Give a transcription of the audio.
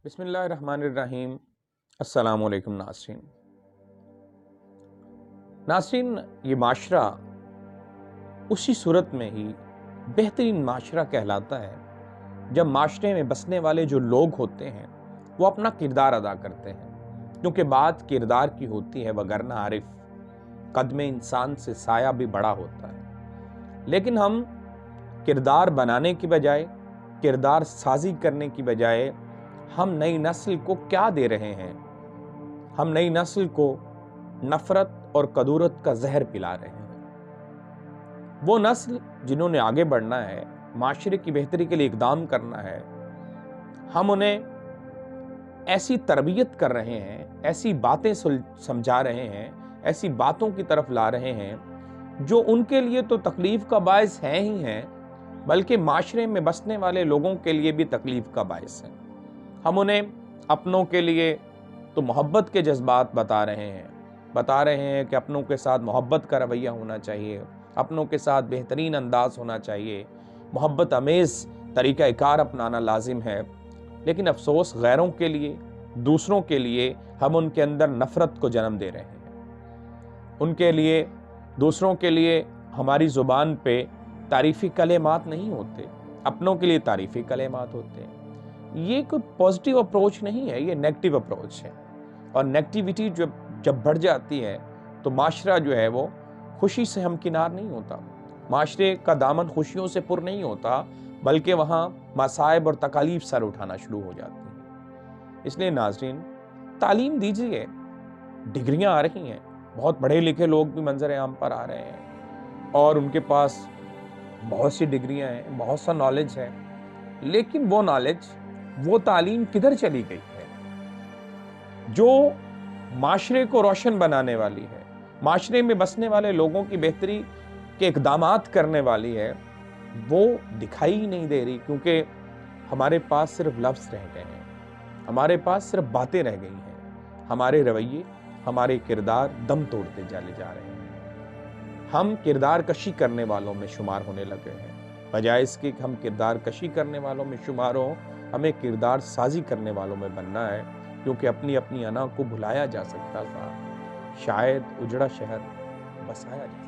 बिस्मिल्लाहिर्रहमानिर्रहीम। अस्सलाम वालेकुम नाज़रीन, ये माशरा उसी सूरत में ही बेहतरीन माशरा कहलाता है जब माशरे में बसने वाले जो लोग होते हैं वो अपना किरदार अदा करते हैं, क्योंकि बात किरदार की होती है, वगरना आरिफ कदमे इंसान से साया भी बड़ा होता है। लेकिन हम किरदार बनाने की बजाय, किरदार साजी करने की बजाय हम नई नस्ल को क्या दे रहे हैं? हम नई नस्ल को नफरत और कदूरत का जहर पिला रहे हैं। वो नस्ल जिन्होंने आगे बढ़ना है, माशरे की बेहतरी के लिए इकदाम करना है, हम उन्हें ऐसी तरबियत कर रहे हैं, ऐसी बातें समझा रहे हैं, ऐसी बातों की तरफ ला रहे हैं जो उनके लिए तो तकलीफ का बायस है ही हैं, बल्कि माशरे में बसने वाले लोगों के लिए भी तकलीफ का बायस है। हम उन्हें अपनों के लिए तो मोहब्बत के जज्बात बता रहे हैं कि अपनों के साथ मोहब्बत का रवैया होना चाहिए, अपनों के साथ बेहतरीन अंदाज होना चाहिए, मोहब्बत अमेज़ तरीक़ा कार अपनाना लाजिम है। लेकिन अफसोस, गैरों के लिए, दूसरों के लिए हम उनके अंदर नफ़रत को जन्म दे रहे हैं। उनके लिए, दूसरों के लिए हमारी ज़ुबान पे तारीफ़ी कलेमात नहीं होते, अपनों के लिए तारीफ़ी कलेमात होते हैं। ये कोई पॉजिटिव अप्रोच नहीं है, ये नेगेटिव अप्रोच है। और नेगेटिविटी जब बढ़ जाती है तो माशरा जो है वो खुशी से हमकिनार नहीं होता, माशरे का दामन खुशियों से पुर नहीं होता, बल्कि वहाँ मसाइब और तकालीफ सर उठाना शुरू हो जाती हैं। इसलिए नाज़रीन, तालीम दीजिए। डिग्रियां आ रही हैं, बहुत पढ़े लिखे लोग भी मंजर आम पर आ रहे हैं और उनके पास बहुत सी डिग्रियां हैं, बहुत सा नॉलेज है, लेकिन वो नॉलेज, वो तालीम किधर चली गई है जो माशरे को रोशन बनाने वाली है, माशरे में बसने वाले लोगों की बेहतरी के इक़दामात करने वाली है? वो दिखाई ही नहीं दे रही, क्योंकि हमारे पास सिर्फ लफ्ज़ रह गए हैं, हमारे पास सिर्फ बातें रह गई हैं, हमारे रवैये, हमारे किरदार दम तोड़ते चले जा रहे हैं। हम किरदार कशी करने वालों में शुमार होने लगे हैं, बजाय इसके कि हम किरदार कशी करने वालों में शुमार हों, हमें किरदार साजी करने वालों में बनना है, क्योंकि अपनी अपनी अना को भुलाया जा सकता था, शायद उजड़ा शहर बसाया जा सकता।